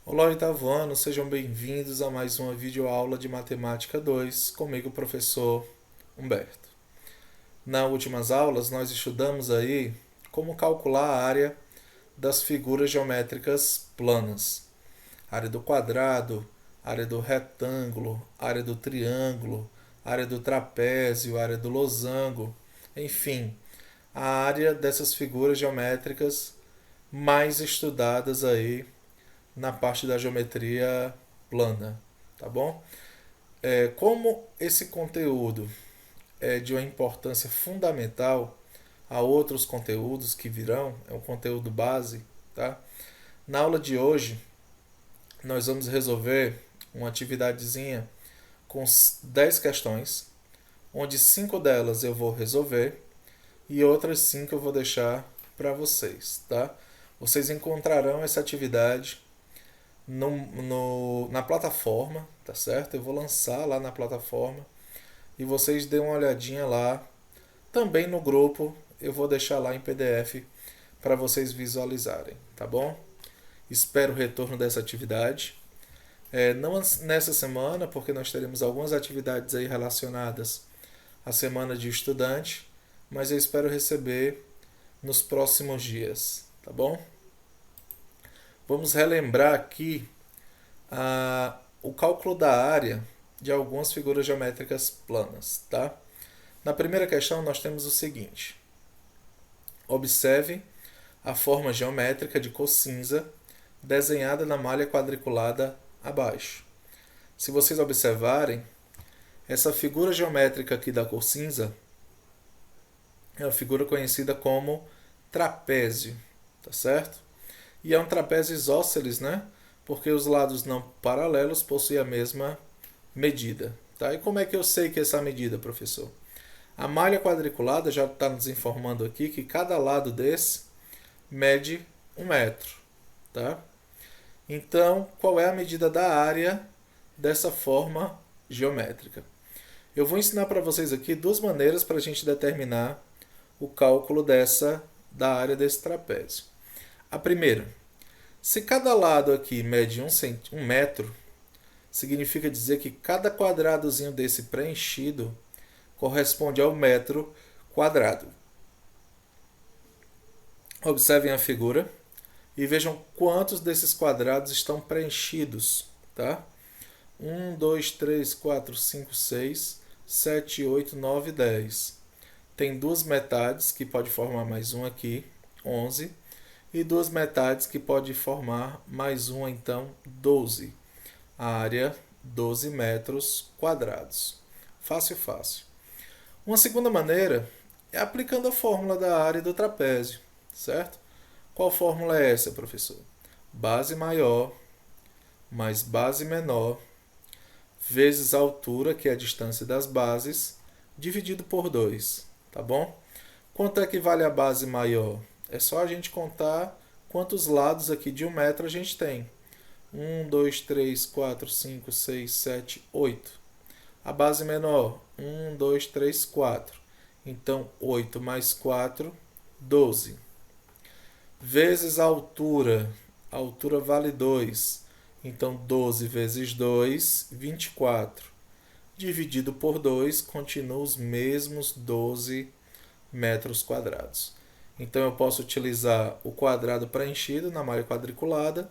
Olá, oitavo ano, sejam bem-vindos a mais uma videoaula de Matemática 2, comigo, professor Humberto. Nas últimas aulas, nós estudamos aí como calcular a área das figuras geométricas planas. Área do quadrado, área do retângulo, área do triângulo, área do trapézio, área do losango, enfim, a área dessas figuras geométricas mais estudadas aí na parte da geometria plana, tá bom? Como esse conteúdo é de uma importância fundamental a outros conteúdos que virão, é um conteúdo base, tá? Na aula de hoje, nós vamos resolver uma atividadezinha com 10 questões, onde 5 delas eu vou resolver e outras 5 eu vou deixar para vocês, tá? Vocês encontrarão essa atividade na plataforma, tá certo? Eu vou lançar lá na plataforma e vocês dêem uma olhadinha lá. Também no grupo eu vou deixar lá em PDF para vocês visualizarem, tá bom? Espero o retorno dessa atividade. Não nessa semana, porque nós teremos algumas atividades aí relacionadas à semana de estudante, mas eu espero receber nos próximos dias, tá bom? Vamos relembrar aqui o cálculo da área de algumas figuras geométricas planas, tá? Na primeira questão nós temos o seguinte: observe a forma geométrica de cor cinza desenhada na malha quadriculada abaixo. Se vocês observarem, essa figura geométrica aqui da cor cinza é uma figura conhecida como trapézio, tá certo? E é um trapézio isósceles, né? Porque os lados não paralelos possuem a mesma medida. Tá? E como é que eu sei que essa medida, professor? A malha quadriculada já está nos informando aqui que cada lado desse mede 1 metro. Tá? Então, qual é a medida da área dessa forma geométrica? Eu vou ensinar para vocês aqui duas maneiras para a gente determinar o cálculo da área desse trapézio. A primeira, se cada lado aqui mede 1 metro, significa dizer que cada quadradozinho desse preenchido corresponde ao metro quadrado. Observem a figura e vejam quantos desses quadrados estão preenchidos. Tá? 1, 2, 3, 4, 5, 6, 7, 8, 9, 10. Tem duas metades que pode formar mais um aqui, 11. E duas metades que pode formar mais uma, então 12. A área 12 metros quadrados. Fácil, fácil. Uma segunda maneira é aplicando a fórmula da área do trapézio, certo? Qual fórmula é essa, professor? Base maior mais base menor vezes a altura, que é a distância das bases, dividido por 2, tá bom? Quanto é que vale a base maior? É só a gente contar quantos lados aqui de 1 metro a gente tem. 1, 2, 3, 4, 5, 6, 7, 8. A base menor, 1, 2, 3, 4. Então, 8 mais 4, 12. Vezes a altura. A altura vale 2. Então, 12 vezes 2, 24. Dividido por 2, continua os mesmos 12 metros quadrados. Então, eu posso utilizar o quadrado preenchido na malha quadriculada,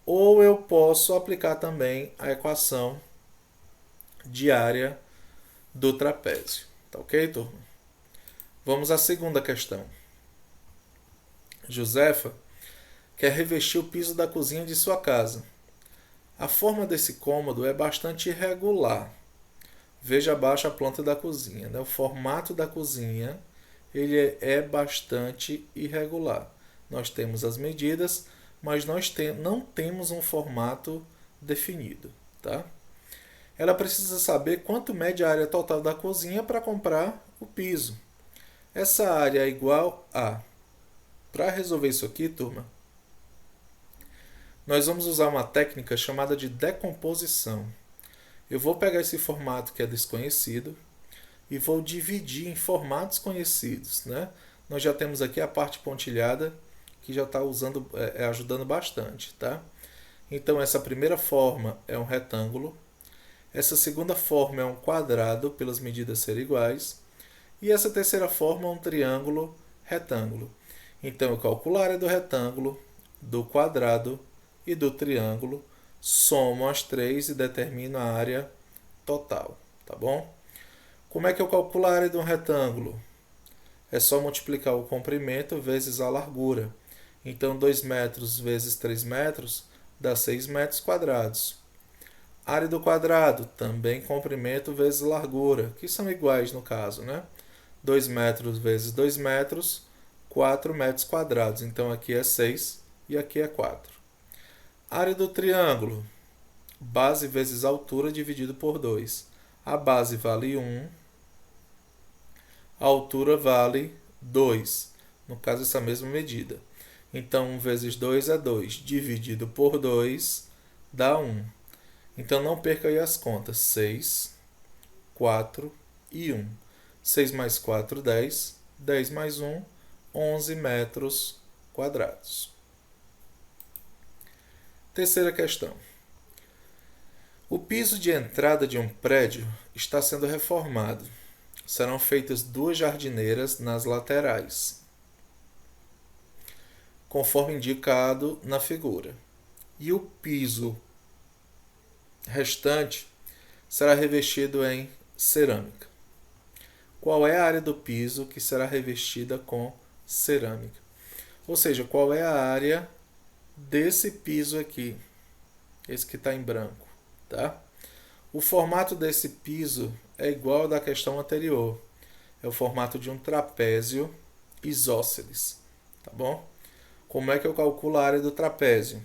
ou eu posso aplicar também a equação de área do trapézio. Tá ok, turma? Vamos à segunda questão. Josefa quer revestir o piso da cozinha de sua casa. A forma desse cômodo é bastante irregular. Veja abaixo a planta da cozinha, né? O formato da cozinha ele é bastante irregular. Nós temos as medidas, mas nós não temos um formato definido. Tá? Ela precisa saber quanto mede a área total da cozinha para comprar o piso. Essa área é igual a... Para resolver isso aqui, turma, nós vamos usar uma técnica chamada de decomposição. Eu vou pegar esse formato que é desconhecido e vou dividir em formatos conhecidos. Né? Nós já temos aqui a parte pontilhada, que já está ajudando bastante. Tá? Então, essa primeira forma é um retângulo. Essa segunda forma é um quadrado, pelas medidas serem iguais. E essa terceira forma é um triângulo retângulo. Então, eu calculo a área do retângulo, do quadrado e do triângulo, somo as três e determino a área total, tá bom? Como é que eu calculo a área de um retângulo? É só multiplicar o comprimento vezes a largura. Então, 2 metros vezes 3 metros dá 6 metros quadrados. Área do quadrado, também comprimento vezes largura, que são iguais no caso, né? 2 metros vezes 2 metros, 4 metros quadrados. Então, aqui é 6 e aqui é 4. Área do triângulo, base vezes altura dividido por 2. A base vale 1, a altura vale 2. No caso, essa mesma medida. Então, 1 vezes 2 é 2. Dividido por 2 dá 1. Então, não perca aí as contas. 6, 4 e 1. 6 mais 4, 10. 10 mais 1, 11 metros quadrados. Terceira questão. O piso de entrada de um prédio está sendo reformado. Serão feitas 2 jardineiras nas laterais, conforme indicado na figura. E o piso restante será revestido em cerâmica. Qual é a área do piso que será revestida com cerâmica? Ou seja, qual é a área desse piso aqui, esse que está em branco, tá? O formato desse piso é igual ao da questão anterior. É o formato de um trapézio isósceles, tá bom? Como é que eu calculo a área do trapézio?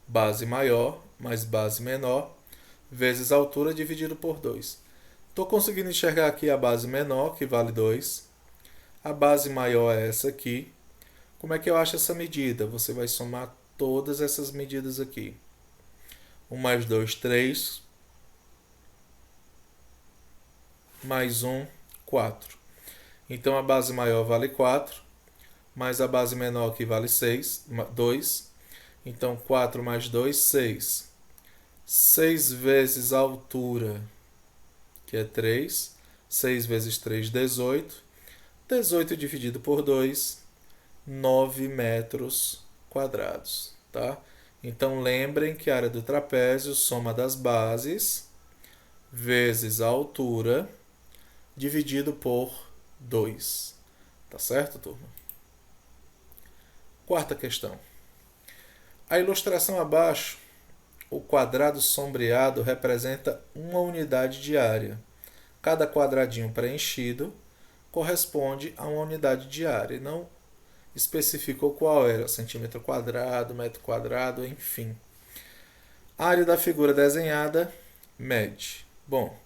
Base maior mais base menor vezes a altura dividido por 2. Estou conseguindo enxergar aqui a base menor, que vale 2. A base maior é essa aqui. Como é que eu acho essa medida? Você vai somar todas essas medidas aqui. 1 mais 2, 3. Mais 1, 4. Então, a base maior vale 4, mais a base menor que vale 6, 2. Então, 4 mais 2, 6. 6 vezes a altura, que é 3. 6 vezes 3, 18. 18 dividido por 2, 9 metros quadrados, tá? Então, lembrem que a área do trapézio, soma das bases, vezes a altura, dividido por 2. Tá certo, turma? Quarta questão. A ilustração abaixo, o quadrado sombreado representa uma unidade de área. Cada quadradinho preenchido corresponde a uma unidade de área. E não especificou qual era, centímetro quadrado, metro quadrado, enfim. A área da figura desenhada mede. Bom,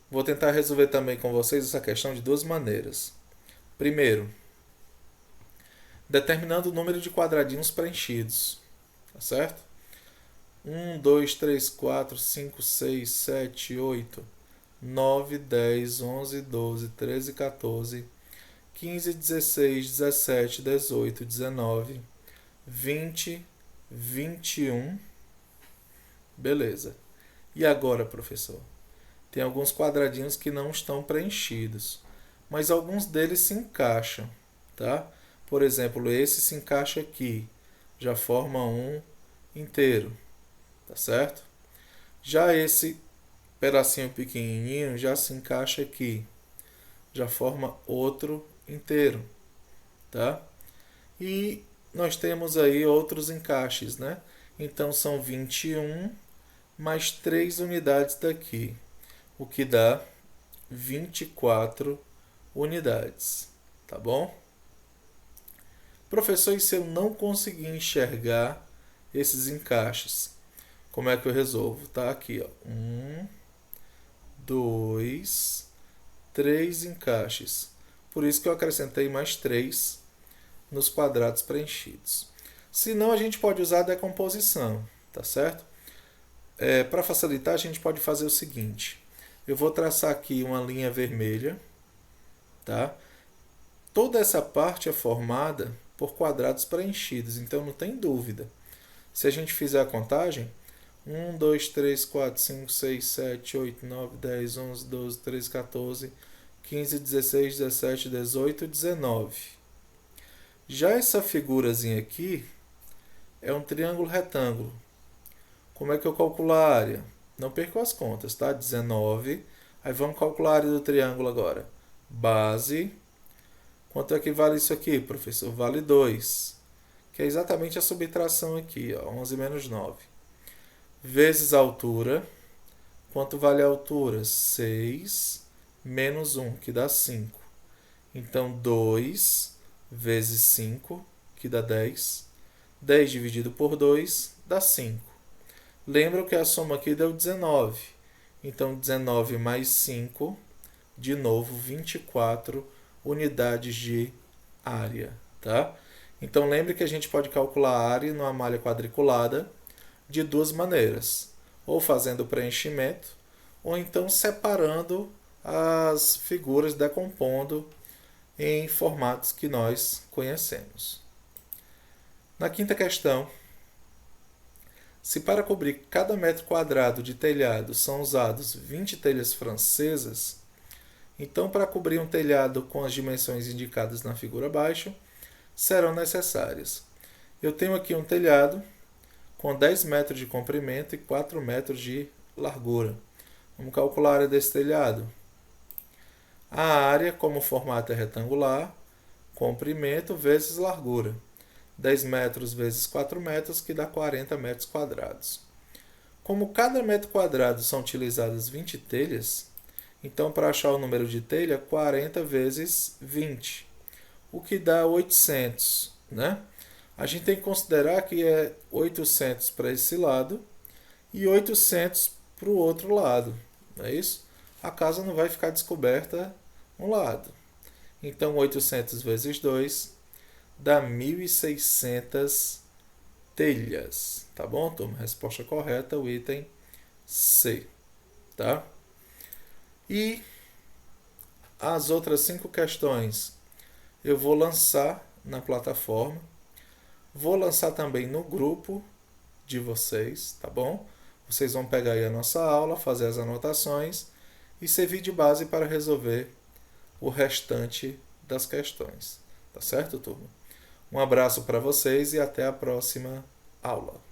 vou tentar resolver também com vocês essa questão de duas maneiras. Primeiro, determinando o número de quadradinhos preenchidos. Tá certo? 1, 2, 3, 4, 5, 6, 7, 8, 9, 10, 11, 12, 13, 14, 15, 16, 17, 18, 19, 20, 21. Beleza. E agora, professor? Tem alguns quadradinhos que não estão preenchidos, mas alguns deles se encaixam, tá? Por exemplo, esse se encaixa aqui, já forma um inteiro, tá certo? Já esse pedacinho pequenininho já se encaixa aqui, já forma outro inteiro, tá? E nós temos aí outros encaixes, né? Então são 21 mais 3 unidades daqui, o que dá 24 unidades, tá bom? Professor, e se eu não conseguir enxergar esses encaixes? Como é que eu resolvo? Tá aqui, ó. 1, 2, 3 encaixes. Por isso que eu acrescentei mais 3 nos quadrados preenchidos. Se não, a gente pode usar a decomposição, tá certo? Para facilitar, a gente pode fazer o seguinte. Eu vou traçar aqui uma linha vermelha, tá? Toda essa parte é formada por quadrados preenchidos, então não tem dúvida. Se a gente fizer a contagem, 1, 2, 3, 4, 5, 6, 7, 8, 9, 10, 11, 12, 13, 14, 15, 16, 17, 18, 19. Já essa figurazinha aqui é um triângulo retângulo. Como é que eu calculo a área? Não perco as contas, tá? 19. Aí vamos calcular a área do triângulo agora. Base. Quanto é que vale isso aqui, professor? Vale 2. Que é exatamente a subtração aqui, ó, 11 menos 9. Vezes a altura. Quanto vale a altura? 6 menos 1, que dá 5. Então, 2 vezes 5, que dá 10. 10 dividido por 2 dá 5. Lembram que a soma aqui deu 19. Então, 19 mais 5, de novo, 24 unidades de área. Tá? Então, lembre que a gente pode calcular a área numa malha quadriculada de duas maneiras. Ou fazendo preenchimento, ou então separando as figuras, decompondo em formatos que nós conhecemos. Na quinta questão, se para cobrir cada metro quadrado de telhado são usados 20 telhas francesas, então para cobrir um telhado com as dimensões indicadas na figura abaixo, serão necessárias. Eu tenho aqui um telhado com 10 metros de comprimento e 4 metros de largura. Vamos calcular a área desse telhado. A área, como o formato é retangular, comprimento vezes largura. 10 metros vezes 4 metros, que dá 40 metros quadrados. Como cada metro quadrado são utilizadas 20 telhas, então para achar o número de telha, 40 vezes 20, o que dá 800, né? A gente tem que considerar que é 800 para esse lado e 800 para o outro lado, não é isso? A casa não vai ficar descoberta um lado. Então, 800 vezes 2 dá 1.600 telhas. Tá bom, turma? Resposta correta, o item C. Tá? E as outras 5 questões eu vou lançar na plataforma. Vou lançar também no grupo de vocês, tá bom? Vocês vão pegar aí a nossa aula, fazer as anotações e servir de base para resolver o restante das questões. Tá certo, turma? Um abraço para vocês e até a próxima aula.